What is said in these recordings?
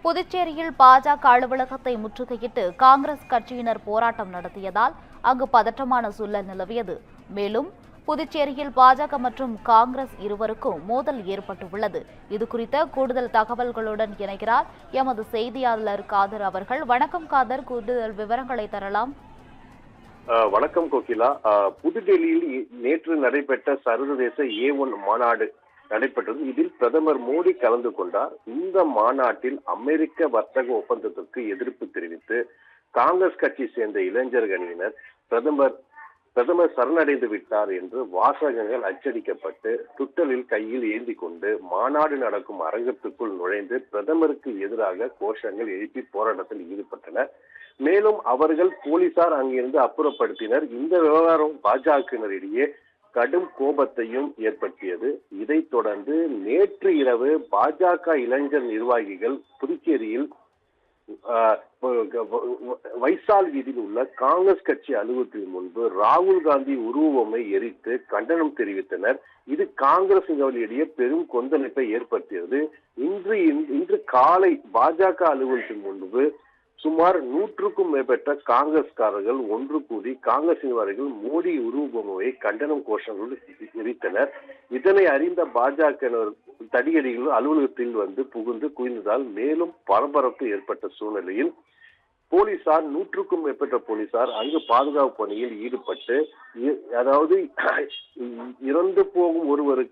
புதுச்சேரியில் பாஜக அலுவலகத்தை முற்றுகையிட்டு காங்கிரஸ் கட்சியினர் போராட்டம் நடத்தியதால் அங்கு பதற்றமான சூழல் நிலவியது. மேலும் புதுச்சேரியில் பாஜக மற்றும் காங்கிரஸ் இருவருக்கும் மோதல் ஏற்பட்டுள்ளது. இதுகுறித்த கூடுதல் தகவல்களுடன் இணைகிறார் எமது செய்தியாளர் காதர் அவர்கள். வணக்கம் காதர், கூடுதல் விவரங்களை தரலாம். வணக்கம் கோகிலா. புதுடெல்லியில் நேற்று நடைபெற்ற சர்வதேச A1 மாநாடு நடைபெற்றது. இதில் பிரதமர் மோடி கலந்து கொண்டார். இந்த மாநாட்டில் அமெரிக்க வர்த்தக ஒப்பந்தத்திற்கு எதிர்ப்பு தெரிவித்து காங்கிரஸ் கட்சியை சேர்ந்த இளைஞர்களினர் பிரதமர் சரணடைந்து விட்டார் என்று வாசகங்கள் அச்சடிக்கப்பட்டு ட்விட்டரில் கையில் ஏந்தி கொண்டு மாநாடு நடக்கும் அரங்கத்துக்குள் நுழைந்து பிரதமருக்கு எதிராக கோஷங்கள் எழுப்பி போராட்டத்தில் ஈடுபட்டனர். மேலும் அவர்கள் போலீசார் அங்கிருந்து அப்புறப்படுத்தினர். இந்த விவகாரம் பாஜகவினரிடையே கடும் கோபத்தையும் ஏற்படுத்தியது. இதைத் தொடர்ந்து நேற்று இரவு பாஜக இளைஞர் நிர்வாகிகள் புதுச்சேரியில் வைசால் வீதியில் உள்ள காங்கிரஸ் கட்சி அலுவலகத்தின் முன்பு ராகுல் காந்தி உருவமை எரித்து கண்டனம் தெரிவித்தனர். இது காங்கிரசினரிடையே பெரும் கொந்தளிப்பை ஏற்படுத்தியது. இன்று காலை பாஜக அலுவலகத்தின் முன்பு சுமார் 100க்கும் மேற்பட்ட காங்கிரஸ்காரர்கள் ஒன்று கூடி காங்கிரஸ் நிர்வாகிகள் மோடி உருவபொம்மையை கண்டனம் கோஷங்களோடு எரித்தனர். இதனை அறிந்த பாஜக தடியடிகள் அலுவலகத்தில் வந்து புகுந்து குவிந்ததால் மேலும் பரபரப்பு ஏற்பட்ட சூழ்நிலையில் போலீசார் 100க்கும் மேற்பட்ட போலீசார் அங்கு பாதுகாப்பு பணியில் ஈடுபட்டு, அதாவது இறந்து போகும் ஒருவர்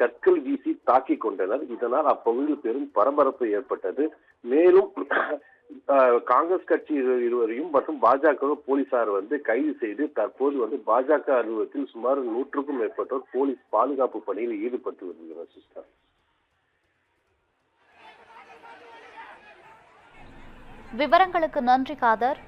கற்கள் வீசி தாக்கி கொண்டனர். இதனால் அப்பகுதியில் பெரும் பரபரப்பு ஏற்பட்டது. மேலும் காங்கிரஸ் கட்சி இருவரையும் மற்றும் பாஜக போலீசார் கைது செய்து தற்போது பாஜக அலுவலகத்தில் சுமார் 100க்கும் மேற்பட்டோர் போலீஸ் பாதுகாப்பு பணியில் ஈடுபட்டு வருகிறார். சிஸ்டர், விவரங்களுக்கு நன்றி காதர்.